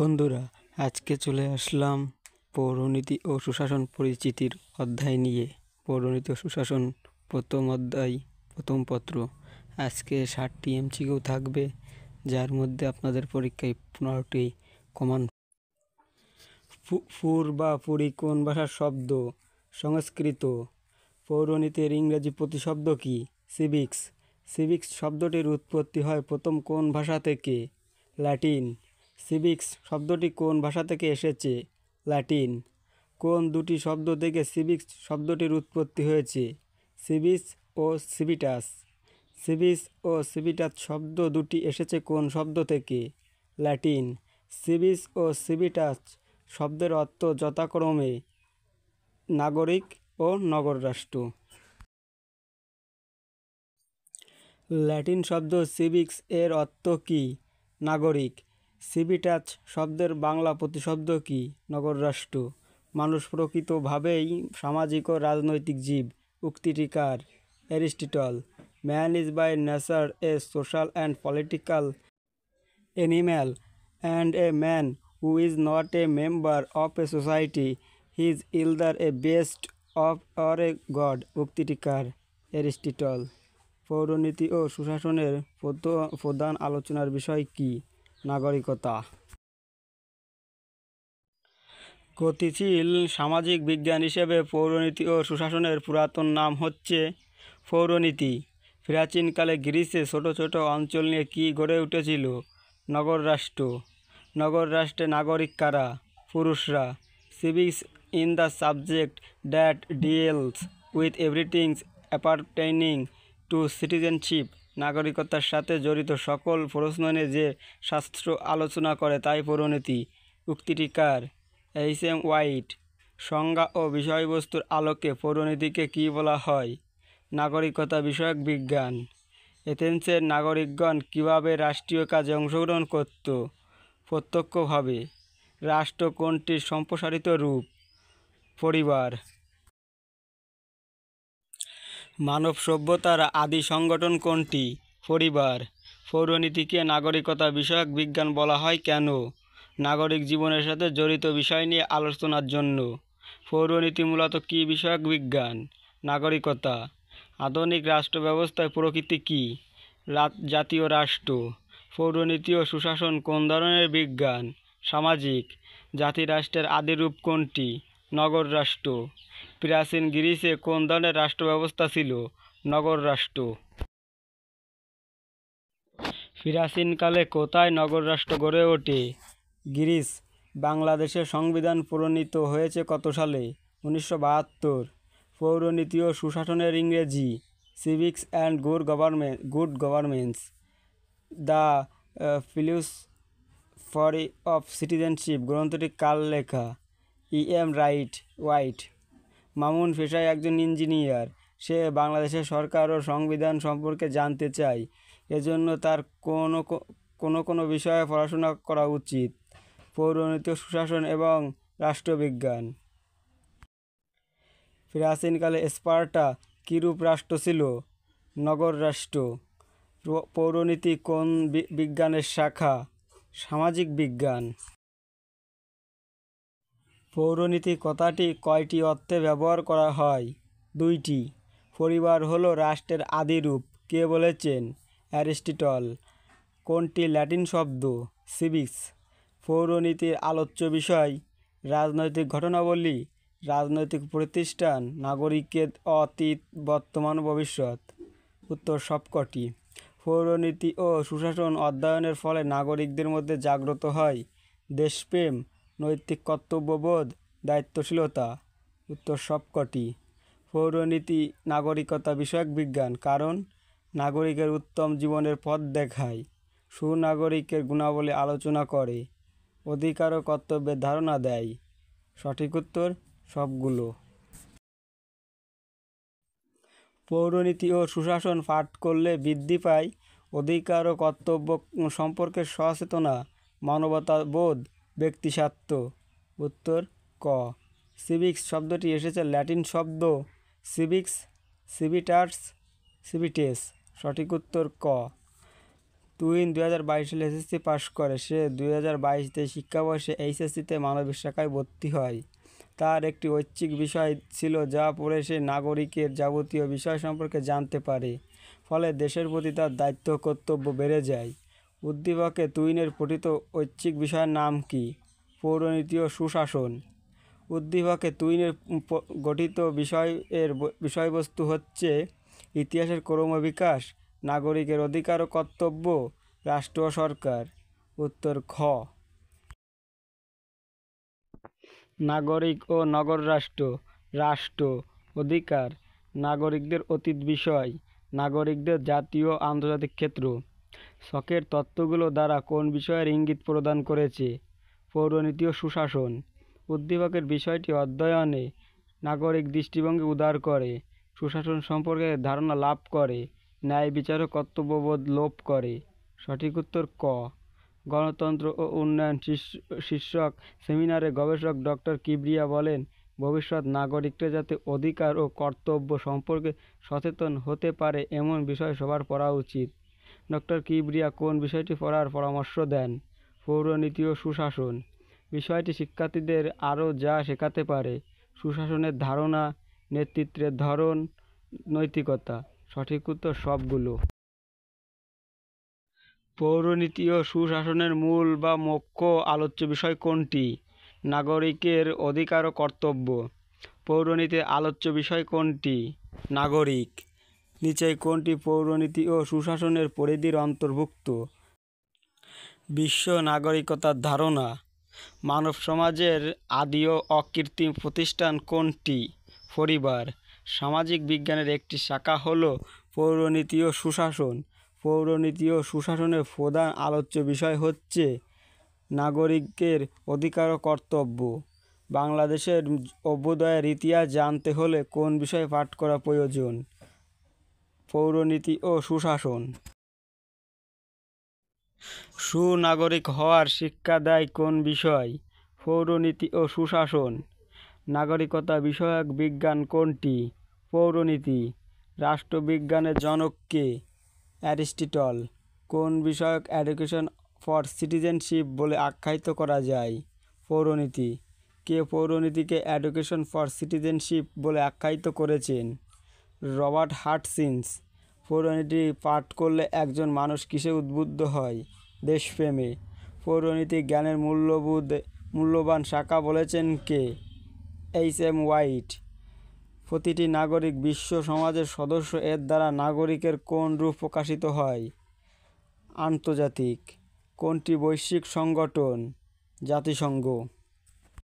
বন্ধুরা, আজকে চলে আসলাম পৌরনীতি ও সুশাসন পরিচিতির অধ্যায় নিয়ে। পৌরনীতি ও সুশাসন প্রথম অধ্যায়, প্রথম পত্র। আজকে 60টি এমসিকিউ থাকবে, যার মধ্যে আপনাদের পরীক্ষায় 15টি কমন। ফুর বা পুরী কোন ভাষার শব্দ? সংস্কৃত। পৌরনীতির ইংরেজি প্রতিশব্দ কি? সিভিক্স। সিভিক্স শব্দটির উৎপত্তি হয় প্রথম কোন ভাষা থেকে? ল্যাটিন। সিভিক্স শব্দটি কোন ভাষা থেকে এসেছে? ল্যাটিন। কোন দুটি শব্দ থেকে সিভিক্স শব্দটির উৎপত্তি হয়েছে? সিভিস ও সিভিটাস। সিভিস ও সিভিটাস শব্দ দুটি এসেছে কোন শব্দ থেকে? ল্যাটিন। সিভিস ও সিভিটাস শব্দের অর্থ যথাক্রমে নাগরিক ও নগর রাষ্ট্র। ল্যাটিন শব্দ সিভিক্স এর অর্থ কী? নাগরিক। সিভিটাস শব্দের বাংলা প্রতিশব্দ কী? নগর রাষ্ট্র। মানুষ প্রকৃতভাবেই সামাজিক ও রাজনৈতিক জীব। উক্তিটি কার? Aristotle. Man is by nature a social and political animal, and a man who is not a member of a society he is either a beast of or a god. উক্তিটি কার? অ্যারিস্টটল। পৌরনীতি ও সুশাসনের প্রধান আলোচনার বিষয় কি? নাগরিকতা। গতিশীল সামাজিক বিজ্ঞান হিসেবে পৌরনীতি ও সুশাসনের পুরাতন নাম হচ্ছে পৌরনীতি। প্রাচীনকালে গ্রিসে ছোট ছোট অঞ্চল নিয়ে কি গড়ে উঠেছিল? নগর রাষ্ট্র। নগর রাষ্ট্রে নাগরিক কারা? পুরুষরা। Civics in the subject that deals with everything appertaining to citizenship. নাগরিকতার সাথে জড়িত সকল প্রশ্ন নিয়ে যে শাস্ত্র আলোচনা করে তাই পৌরনীতি। উক্তিটি কার? এইচ.এম. হোয়াইট। সংজ্ঞা ও বিষয়বস্তুর আলোকে পৌরনীতিকে কী বলা হয়? নাগরিকতা বিষয়ক বিজ্ঞান। এথেন্সের নাগরিকগণ কীভাবে রাষ্ট্রীয় কাজে অংশগ্রহণ করত? প্রত্যক্ষভাবে। রাষ্ট্র কোনটির সম্প্রসারিত রূপ? পরিবার। মানব সভ্যতার আদি সংগঠন কোনটি? পরিবার। পৌরনীতিকে নাগরিকতা বিষয়ক বিজ্ঞান বলা হয় কেন? নাগরিক জীবনের সাথে জড়িত বিষয় নিয়ে আলোচনার জন্য। পৌরনীতি মূলত কী বিষয়ক বিজ্ঞান? নাগরিকতা। আধুনিক রাষ্ট্র ব্যবস্থায় প্রকৃতি কী? জাতীয় রাষ্ট্র। পৌরনীতি ও সুশাসন কোন ধরনের বিজ্ঞান? সামাজিক। জাতিরাষ্ট্রের আদি রূপ কোনটি? নগর রাষ্ট্র। প্রাচীন গ্রিসে কোন ধরনের রাষ্ট্র ব্যবস্থা ছিল? নগর রাষ্ট্র। প্রাচীনকালে কোথায় নগর রাষ্ট্র গড়ে ওঠে? গ্রিস। বাংলাদেশের সংবিধান প্রণীত হয়েছে কত সালে? 1972। পৌরনীতি ও সুশাসনের ইংরেজি। Civics and good governance. The philosophy of citizenship গ্রন্থটি কার লেখা? E.M. হোয়াইট। মামুন পেশায় একজন ইঞ্জিনিয়ার। সে বাংলাদেশের সরকার ও সংবিধান সম্পর্কে জানতে চায়। এজন্য তার কোনো বিষয়ে পড়াশোনা করা উচিত। পৌরনীতি, সুশাসন এবং রাষ্ট্রবিজ্ঞান। প্রাচীনকালে স্পার্টা কিরূপ রাষ্ট্র ছিল? নগর রাষ্ট্র। পৌরনীতি কোন বিজ্ঞানের শাখা? সামাজিক বিজ্ঞান। পৌরনীতি কথাটি কয়টি অর্থে ব্যবহার করা হয়? 2টি। পরিবার হলো রাষ্ট্রের আদি রূপ। কে বলেছেন? অ্যারিস্টটল। কোনটি ল্যাটিন শব্দ? সিভিক্স। পৌরনীতির আলোচ্য বিষয়? রাজনৈতিক ঘটনাবলী, রাজনৈতিক প্রতিষ্ঠান, নাগরিকের অতীত, বর্তমান, ভবিষ্যৎ। উত্তর সবকটি। পৌরনীতি ও সুশাসন অধ্যয়নের ফলে নাগরিকদের মধ্যে জাগ্রত হয় দেশপ্রেম, নৈতিক কর্তব্যবোধ, দায়িত্বশীলতা। উত্তর সবকটি। পৌরনীতি নাগরিকতা বিষয়ক বিজ্ঞান, কারণ নাগরিকের উত্তম জীবনের পথ দেখায়, সুনাগরিকের গুণাবলী আলোচনা করে, অধিকার ও কর্তব্যের ধারণা দেয়। সঠিক উত্তর সবগুলো। পৌরনীতি ও সুশাসন পাঠ করলে বৃদ্ধি পায় অধিকার ও কর্তব্য সম্পর্কে সচেতনা, মানবতাবোধ, ব্যক্তিস্বার্থ। উত্তর ক। সিভিক্স শব্দটি এসেছে ল্যাটিন শব্দ সিভিক্স, সিভিটাস। সঠিক উত্তর ক। তুহিন 2022 সালে এসএসসি পাশ করে। সে 2022-23 শিক্ষাবর্ষে এইচএসসিতে মানবিক শাখায় ভর্তি হয়। তার একটি ঐচ্ছিক বিষয় ছিল যা পড়ে সে নাগরিকের যাবতীয় বিষয় সম্পর্কে জানতে পারে। ফলে দেশের প্রতি তার দায়িত্ব ও কর্তব্য বেড়ে যায়। উদ্দীপকে তুহিনের পঠিত ঐচ্ছিক বিষয়ের নাম কি? পৌরনীতি ও সুশাসন। উদ্দীপকে তুহিনের গঠিত বিষয়ের বিষয়বস্তু হচ্ছে ইতিহাসের ক্রমবিকাশ, নাগরিকের অধিকার ও কর্তব্য, রাষ্ট্র ও সরকার। উত্তর খ। নাগরিক ও নগর রাষ্ট্র। রাষ্ট্র, অধিকার, নাগরিকদের অতীত বিষয়, নাগরিকদের জাতীয় ও আন্তর্জাতিক ক্ষেত্র। শখের তত্ত্বগুলো দ্বারা কোন বিষয়ের ইঙ্গিত প্রদান করেছে? পৌরনীতি ও সুশাসন। উদ্দীপকের বিষয়টি অধ্যয়নে নাগরিক দৃষ্টিভঙ্গি উদার করে, সুশাসন সম্পর্কে ধারণা লাভ করে, ন্যায় বিচার ও কর্তব্যবোধ লোপ করে। সঠিক উত্তর ক। গণতন্ত্র ও উন্নয়ন শীর্ষক সেমিনারে গবেষক ডক্টর কিবরিয়া বলেন, ভবিষ্যৎ নাগরিকরা যাতে অধিকার ও কর্তব্য সম্পর্কে সচেতন হতে পারে এমন বিষয় সবার পড়া উচিত। ডক্টর কিবরিয়া কোন বিষয়টি পড়ার পরামর্শ দেন? পৌরনীতি ও সুশাসন। বিষয়টি শিক্ষার্থীদের আরও যা শেখাতে পারে: সুশাসনের ধারণা, নেতৃত্বের ধরন, নৈতিকতা। সঠিক উত্তর সবগুলো। পৌরনীতি ও সুশাসনের মূল বা মুখ্য আলোচ্য বিষয় কোনটি? নাগরিকের অধিকার ও কর্তব্য। পৌরনীতির আলোচ্য বিষয় কোনটি? নাগরিক। নিচে কোনটি পৌরনীতি ও সুশাসনের পরিধির অন্তর্ভুক্ত? বিশ্ব নাগরিকতার ধারণা। মানব সমাজের আদি ও অকৃত্রিম প্রতিষ্ঠান কোনটি? পরিবার। সামাজিক বিজ্ঞানের একটি শাখা হল পৌরনীতি ও সুশাসন। পৌরনীতি ও সুশাসনের প্রধান আলোচ্য বিষয় হচ্ছে নাগরিকের অধিকার ও কর্তব্য। বাংলাদেশের অভ্যুদয়ের ইতিহাস জানতে হলে কোন বিষয় পাঠ করা প্রয়োজন? পৌরনীতি ও সুশাসন। সুনাগরিক হওয়ার শিক্ষা দেয় কোন বিষয়? পৌরনীতি ও সুশাসন। নাগরিকতা বিষয়ক বিজ্ঞান কোনটি? পৌরনীতি। রাষ্ট্রবিজ্ঞানের জনক কে? অ্যারিস্টটল। কোন বিষয়ক এডুকেশন ফর সিটিজেনশিপ বলে আখ্যায়িত করা যায়? পৌরনীতি। কে পৌরনীতিকে এডুকেশন ফর সিটিজেনশিপ বলে আখ্যায়িত করেছেন? রবার্ট হাটচিন্স। পৌরনীতি পাঠ করলে একজন মানুষ কিসে উদ্বুদ্ধ হয়? দেশপ্রেমে। পৌরনীতি জ্ঞানের মূল্যবান শাখা বলেছেন কে? এইচ.এম. হোয়াইট। প্রতিটি নাগরিক বিশ্ব সমাজের সদস্য। এর দ্বারা নাগরিকের কোন রূপ প্রকাশিত হয়? আন্তর্জাতিক। কোনটি বৈশ্বিক সংগঠন? জাতিসংঘ।